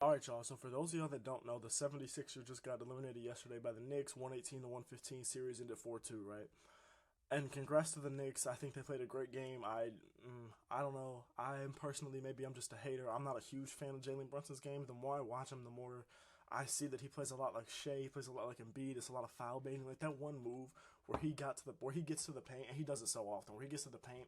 Alright, y'all. So for those of y'all that don't know, the 76ers just got eliminated yesterday by the Knicks. 118 to 115 series ended 4-2, right? And congrats to the Knicks. I think they played a great game. I don't know. I am personally, maybe I'm just a hater. I'm not a huge fan of Jalen Brunson's game. The more I watch him, the more I see that he plays a lot like Shea, he plays a lot like Embiid. It's a lot of foul baiting. Like that one move where he gets to the paint, and he does it so often, where he gets to the paint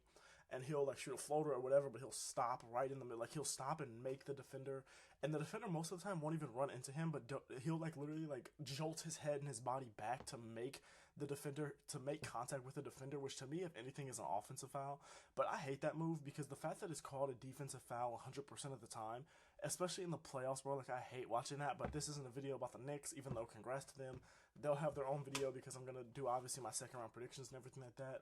and he'll like shoot a floater or whatever, but he'll stop right in the middle. Like he'll stop and make the defender, and the defender most of the time won't even run into him, but he'll like literally like jolt his head and his body back to make the defender to make contact with the defender, which to me, if anything, is an offensive foul. But I hate that move because the fact that it's called a defensive foul 100% of the time, especially in the playoffs, bro, like I hate watching that. But this isn't a video about the Knicks, even though congrats to them. They'll have their own video because I'm gonna do obviously my second round predictions and everything like that.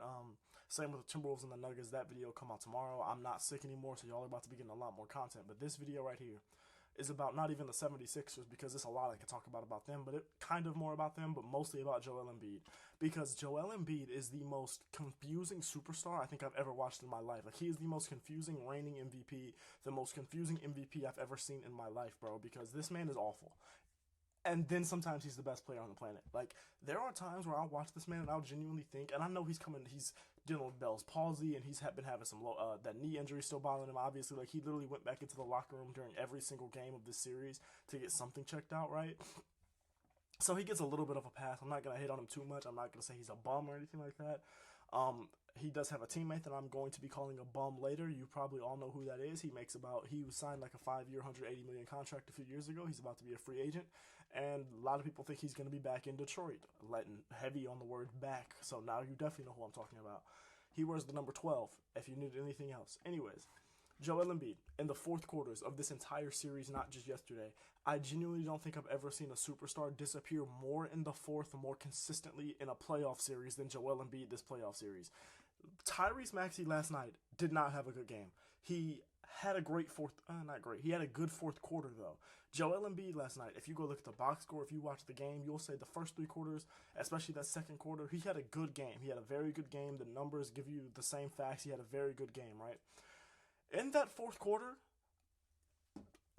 Same with the Timberwolves and the Nuggets. That video will come out tomorrow. I'm not sick anymore, so y'all are about to be getting a lot more content. But this video right here is about not even the 76ers because there's a lot I could talk about them, but it kind of more about them, but mostly about Joel Embiid because Joel Embiid is the most confusing superstar I think I've ever watched in my life. Like he is the most confusing reigning MVP, the most confusing MVP I've ever seen in my life, bro, because this man is awful. And then sometimes he's the best player on the planet. Like there are times where I'll watch this man and I'll genuinely think, and I know he's dealing with Bell's palsy and he's been having some that knee injury still bothering him. Obviously, like he literally went back into the locker room during every single game of this series to get something checked out, right? So he gets a little bit of a pass. I'm not gonna hate on him too much. I'm not gonna say he's a bum or anything like that. He does have a teammate that I'm going to be calling a bum later. You probably all know who that is. He was signed like a 5-year, 180 million contract a few years ago. He's about to be a free agent, and a lot of people think he's going to be back in Detroit. Letting heavy on the word back. So now you definitely know who I'm talking about. He wears the number 12. If you need anything else, anyways. Joel Embiid, in the fourth quarters of this entire series, not just yesterday, I genuinely don't think I've ever seen a superstar disappear more in the fourth, more consistently in a playoff series than Joel Embiid this playoff series. Tyrese Maxey last night did not have a good game. He had a great not great. He had a good fourth quarter though. Joel Embiid last night, if you go look at the box score, if you watch the game, you'll say the first three quarters, especially that second quarter, he had a good game. He had a very good game. The numbers give you the same facts. He had a very good game, right? In that fourth quarter,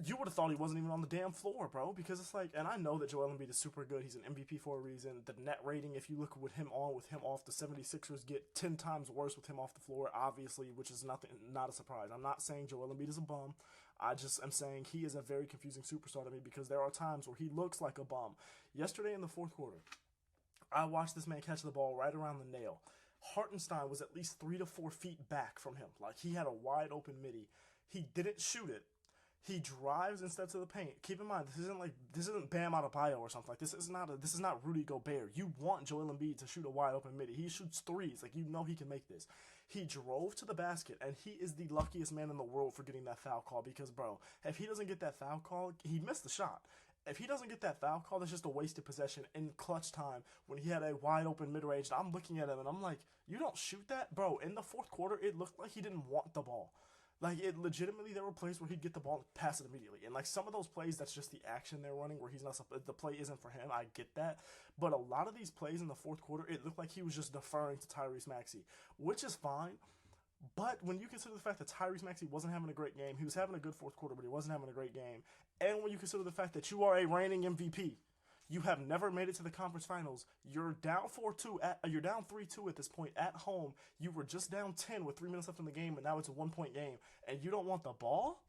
you would have thought he wasn't even on the damn floor, bro. Because it's like, and I know that Joel Embiid is super good. He's an MVP for a reason. The net rating, if you look with him on, with him off, the 76ers get 10 times worse with him off the floor, obviously, which is not a surprise. I'm not saying Joel Embiid is a bum. I just am saying he is a very confusing superstar to me because there are times where he looks like a bum. Yesterday in the fourth quarter, I watched this man catch the ball right around the nail. Hartenstein was at least 3 to 4 feet back from him. Like he had a wide open midi. He didn't shoot it. He drives instead to the paint. Keep in mind, this isn't Bam Adebayo or something like this is not Rudy Gobert. You want Joel Embiid to shoot a wide open midi. He shoots threes, like you know he can make this. He drove to the basket, and he is the luckiest man in the world for getting that foul call because, bro, if he doesn't get that foul call, he missed the shot. If he doesn't get that foul call, that's just a wasted possession in clutch time when he had a wide open mid range. I'm looking at him and I'm like, you don't shoot that, bro. In the fourth quarter, it looked like he didn't want the ball. Like it legitimately, there were plays where he'd get the ball and pass it immediately, and like some of those plays, that's just the action they're running where he's not the play isn't for him. I get that, but a lot of these plays in the fourth quarter, it looked like he was just deferring to Tyrese Maxey, which is fine. But when you consider the fact that Tyrese Maxey wasn't having a great game, he was having a good fourth quarter, but he wasn't having a great game, and when you consider the fact that you are a reigning MVP, you have never made it to the conference finals. You're down 4-2 you're down 3-2 at this point at home. You were just down 10 with 3 minutes left in the game, and now it's a 1 point game, and you don't want the ball?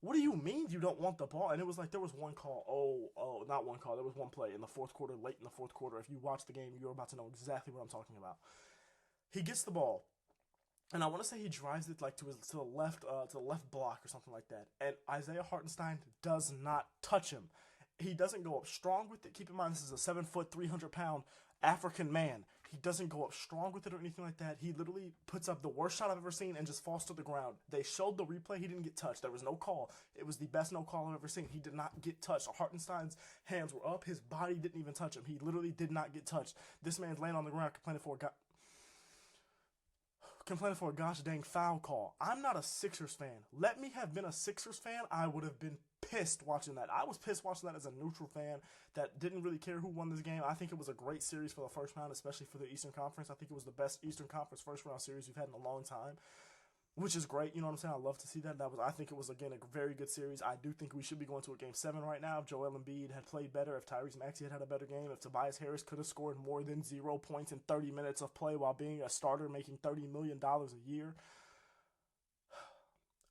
What do you mean you don't want the ball? And it was like there was one call. Not one call. There was one play in the fourth quarter, late in the fourth quarter. If you watch the game, you're about to know exactly what I'm talking about. He gets the ball, and I want to say he drives it like to the left block or something like that. And Isaiah Hartenstein does not touch him. He doesn't go up strong with it. Keep in mind, this is a 7 foot, 300 pound African man. He doesn't go up strong with it or anything like that. He literally puts up the worst shot I've ever seen and just falls to the ground. They showed the replay. He didn't get touched. There was no call. It was the best no call I've ever seen. He did not get touched. Hartenstein's hands were up. His body didn't even touch him. He literally did not get touched. This man's laying on the ground complaining for a gosh dang foul call. I'm not a Sixers fan. Let me have been a Sixers fan, I would have been pissed watching that. I was pissed watching that as a neutral fan that didn't really care who won this game. I think it was a great series for the first round, especially for the Eastern Conference. I think it was the best Eastern Conference first round series we've had in a long time. which is great. You know what I'm saying? I love to see that. I think it was again a very good series. I do think we should be going to a game 7 right now. If Joel Embiid had played better, if Tyrese Maxey had a better game, if Tobias Harris could have scored more than 0 points in 30 minutes of play while being a starter making $30 million a year,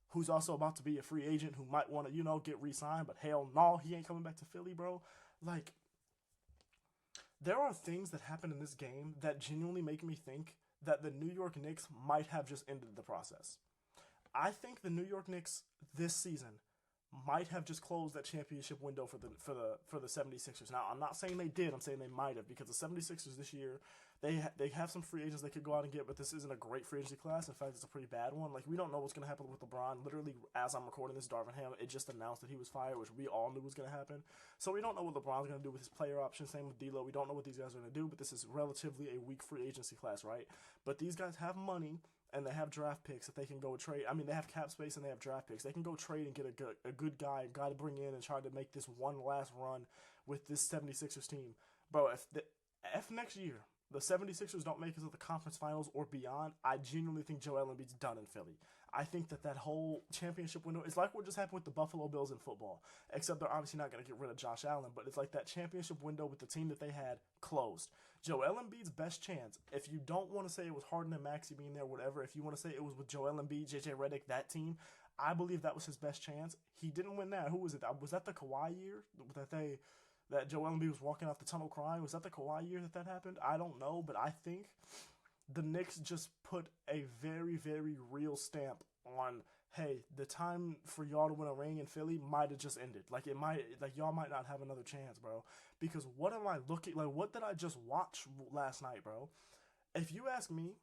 who's also about to be a free agent who might want to, get re-signed, but hell no, he ain't coming back to Philly, bro. Like, there are things that happen in this game that genuinely make me think that the New York Knicks might have just ended the process. I think the New York Knicks this season might have just closed that championship window for the 76ers. Now, I'm not saying they did. I'm saying they might have, because the 76ers this year, they have some free agents they could go out and get, but this isn't a great free agency class. In fact, it's a pretty bad one. Like, we don't know what's going to happen with LeBron. Literally, as I'm recording this, Darvin Ham, it just announced that he was fired, which we all knew was going to happen. So we don't know what LeBron's going to do with his player option. Same with D'Lo. We don't know what these guys are going to do, but this is relatively a weak free agency class, right? But these guys have money, and they have draft picks that they can go trade. I mean, they have cap space and they have draft picks. They can go trade and get a good guy to bring in and try to make this one last run with this 76ers team. Bro, if next year the 76ers don't make it to the conference finals or beyond, I genuinely think Joel Embiid's done in Philly. I think that whole championship window is like what just happened with the Buffalo Bills in football, except they're obviously not going to get rid of Josh Allen, but it's like that championship window with the team that they had closed. Joel Embiid's best chance, if you don't want to say it was Harden and Maxey being there, whatever, if you want to say it was with Joel Embiid, JJ Redick, that team, I believe that was his best chance. He didn't win that. Who was it? Was that the Kawhi year that Joel Embiid was walking off the tunnel crying? Was that the Kawhi year that happened? I don't know, but I think the Knicks just put a very, very real stamp on, hey, the time for y'all to win a ring in Philly might have just ended. Like, y'all might not have another chance, bro. Because what did I just watch last night, bro? If you ask me,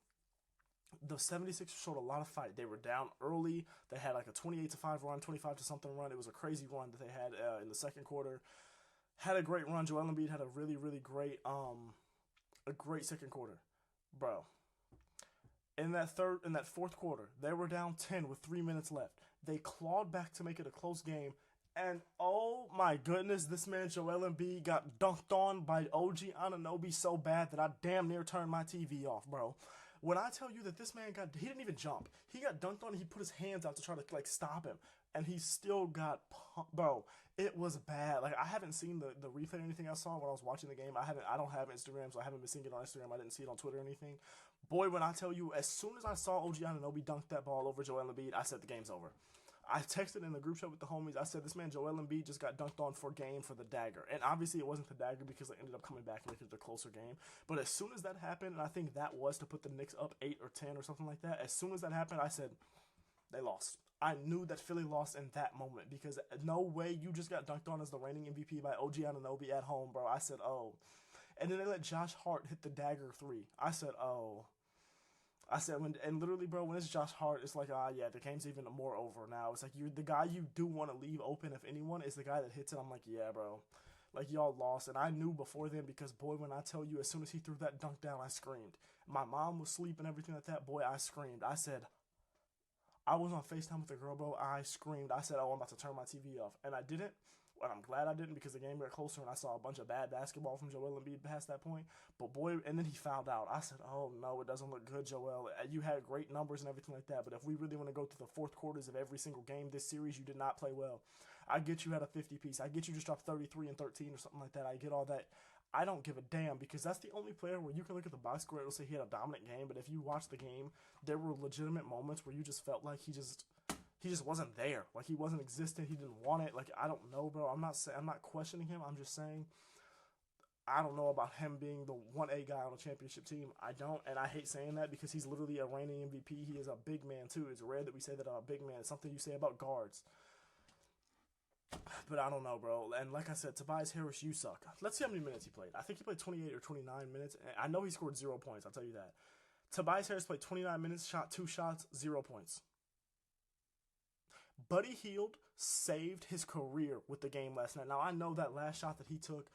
the 76ers showed a lot of fight. They were down early. They had like a 28-5 run, 25 to something run. It was a crazy run that they had in the second quarter. Had a great run. Joel Embiid had a really, really great second quarter, bro. In that fourth quarter, they were down 10 with 3 minutes left. They clawed back to make it a close game, and oh my goodness, this man Joel Embiid got dunked on by OG Anunoby so bad that I damn near turned my TV off, bro. When I tell you that this man he didn't even jump. He got dunked on and he put his hands out to try to stop him, and he still got pumped, bro. It was bad. Like, I haven't seen the replay or anything I saw when I was watching the game. I don't have Instagram, so I haven't been seeing it on Instagram. I didn't see it on Twitter or anything. Boy, when I tell you, as soon as I saw OG Anunoby dunk that ball over Joel Embiid, I said the game's over. I texted in the group chat with the homies. I said, this man Joel Embiid just got dunked on for game for the dagger. And obviously it wasn't the dagger because they ended up coming back and making it a closer game. But as soon as that happened, and I think that was to put the Knicks up 8 or 10 or something like that, as soon as that happened, I said, they lost. I knew that Philly lost in that moment because no way you just got dunked on as the reigning MVP by OG Anunoby at home, bro. I said, oh. And then they let Josh Hart hit the dagger 3. I said, oh. And literally, bro, when it's Josh Hart, it's like, yeah, the game's even more over now. It's like, you're the guy you do want to leave open, if anyone, is the guy that hits it. I'm like, yeah, bro. Like, y'all lost. And I knew before then because, boy, when I tell you, as soon as he threw that dunk down, I screamed. My mom was asleep and everything like that. Boy, I screamed. I said, I was on FaceTime with a girl, bro. I screamed. I said, oh, I'm about to turn my TV off. And I didn't. And I'm glad I didn't because the game got closer and I saw a bunch of bad basketball from Joel Embiid past that point. But boy, and then he fouled out. I said, oh no, it doesn't look good, Joel. You had great numbers and everything like that, but if we really want to go to the fourth quarters of every single game this series, you did not play well. I get you had a 50-piece. I get you just dropped 33 and 13 or something like that. I get all that. I don't give a damn because that's the only player where you can look at the box score, it'll say he had a dominant game, but if you watch the game, there were legitimate moments where you just felt like he just wasn't there. Like, he wasn't existent. He didn't want it. Like, I don't know, bro. I'm not questioning him. I'm just saying I don't know about him being the 1A guy on a championship team. I don't, and I hate saying that because he's literally a reigning MVP. He is a big man, too. It's rare that we say that about a big man. It's something you say about guards. But I don't know, bro. And like I said, Tobias Harris, you suck. Let's see how many minutes he played. I think he played 28 or 29 minutes. I know he scored 0 points. I'll tell you that. Tobias Harris played 29 minutes, shot 2 shots, 0 points. Buddy Hield saved his career with the game last night. Now, I know that last shot that he took,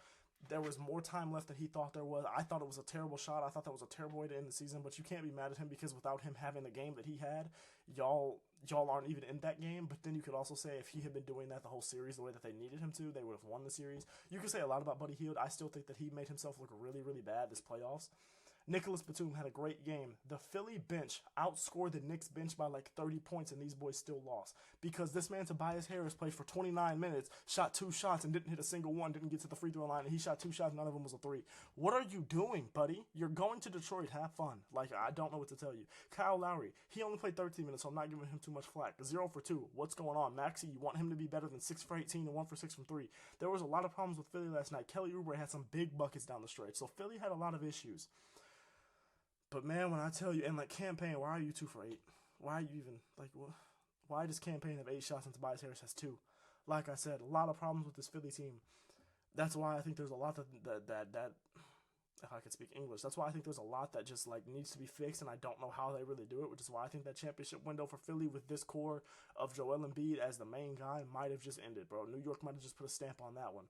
there was more time left than he thought there was. I thought it was a terrible shot. I thought that was a terrible way to end the season, but you can't be mad at him because without him having the game that he had, y'all aren't even in that game. But then you could also say if he had been doing that the whole series the way that they needed him to, they would have won the series. You could say a lot about Buddy Hield. I still think that he made himself look really, really bad this playoffs. Nicholas Batum had a great game. The Philly bench outscored the Knicks bench by like 30 points, and these boys still lost. Because this man, Tobias Harris, played for 29 minutes, shot 2 shots, and didn't hit a single one, didn't get to the free throw line, and he shot 2 shots, none of them was a 3. What are you doing, buddy? You're going to Detroit, have fun. Like, I don't know what to tell you. Kyle Lowry, he only played 13 minutes, so I'm not giving him too much flack. 0 for 2. What's going on? Maxey, you want him to be better than 6 for 18 and 1 for 6 from 3. There was a lot of problems with Philly last night. Kelly Oubre had some big buckets down the stretch, so Philly had a lot of issues. But man, when I tell you, and like Campaign, why are you 2 for 8? Why are you even like? Why does Campaign have 8 shots and Tobias Harris has 2? Like I said, a lot of problems with this Philly team. That's why I think there's a lot that if I could speak English, that's why I think there's a lot that just like needs to be fixed, and I don't know how they really do it. Which is why I think that championship window for Philly with this core of Joel Embiid as the main guy might have just ended, bro. New York might have just put a stamp on that one.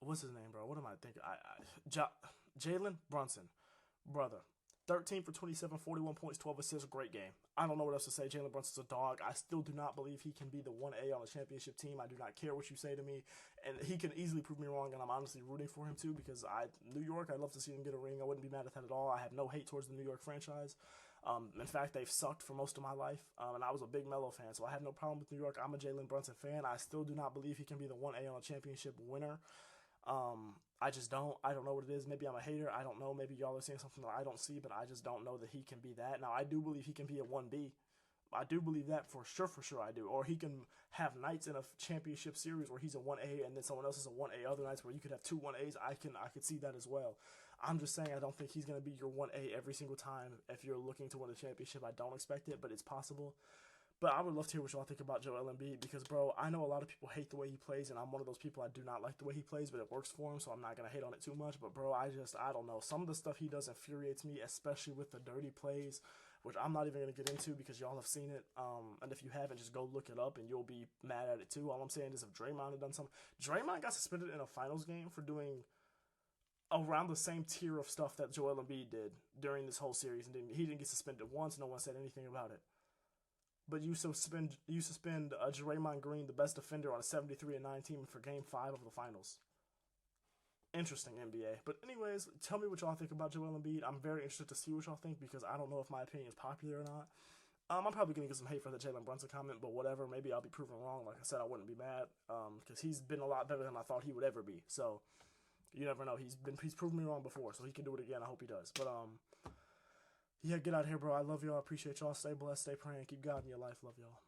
What's his name, bro? What am I thinking? Jalen Brunson. Brother, 13 for 27, 41 points, 12 assists, great game. I don't know what else to say. Jalen Brunson's a dog. I still do not believe he can be the 1A on a championship team. I do not care what you say to me. And he can easily prove me wrong, and I'm honestly rooting for him too because New York, I'd love to see him get a ring. I wouldn't be mad at that at all. I have no hate towards the New York franchise. In fact, they've sucked for most of my life, and I was a big Melo fan, so I have no problem with New York. I'm a Jalen Brunson fan. I still do not believe he can be the 1A on a championship winner. I just don't. I don't know what it is. Maybe I'm a hater. I don't know. Maybe y'all are seeing something that I don't see, but I just don't know that he can be that. Now, I do believe he can be a 1B. I do believe that for sure I do. Or he can have nights in a championship series where he's a 1A and then someone else is a 1A. Other nights where you could have 2 1As. I could see that as well. I'm just saying I don't think he's going to be your 1A every single time. If you're looking to win a championship, I don't expect it, but it's possible. But I would love to hear what y'all think about Joel Embiid because, bro, I know a lot of people hate the way he plays, and I'm one of those people. I do not like the way he plays, but it works for him, so I'm not going to hate on it too much. But, bro, I don't know. Some of the stuff he does infuriates me, especially with the dirty plays, which I'm not even going to get into because y'all have seen it. And if you haven't, just go look it up, and you'll be mad at it too. All I'm saying is if Draymond had done something. Draymond got suspended in a finals game for doing around the same tier of stuff that Joel Embiid did during this whole series, and he didn't get suspended once. No one said anything about it. But you suspend Draymond Green, the best defender on a 73-9 team for Game 5 of the Finals. Interesting, NBA. But anyways, tell me what y'all think about Joel Embiid. I'm very interested to see what y'all think because I don't know if my opinion is popular or not. I'm probably going to get some hate for the Jalen Brunson comment, but whatever. Maybe I'll be proven wrong. Like I said, I wouldn't be mad because he's been a lot better than I thought he would ever be. So you never know. He's proven me wrong before, so he can do it again. I hope he does. But yeah, get out of here, bro. I love y'all. I appreciate y'all. Stay blessed. Stay praying. Keep God in your life. Love y'all.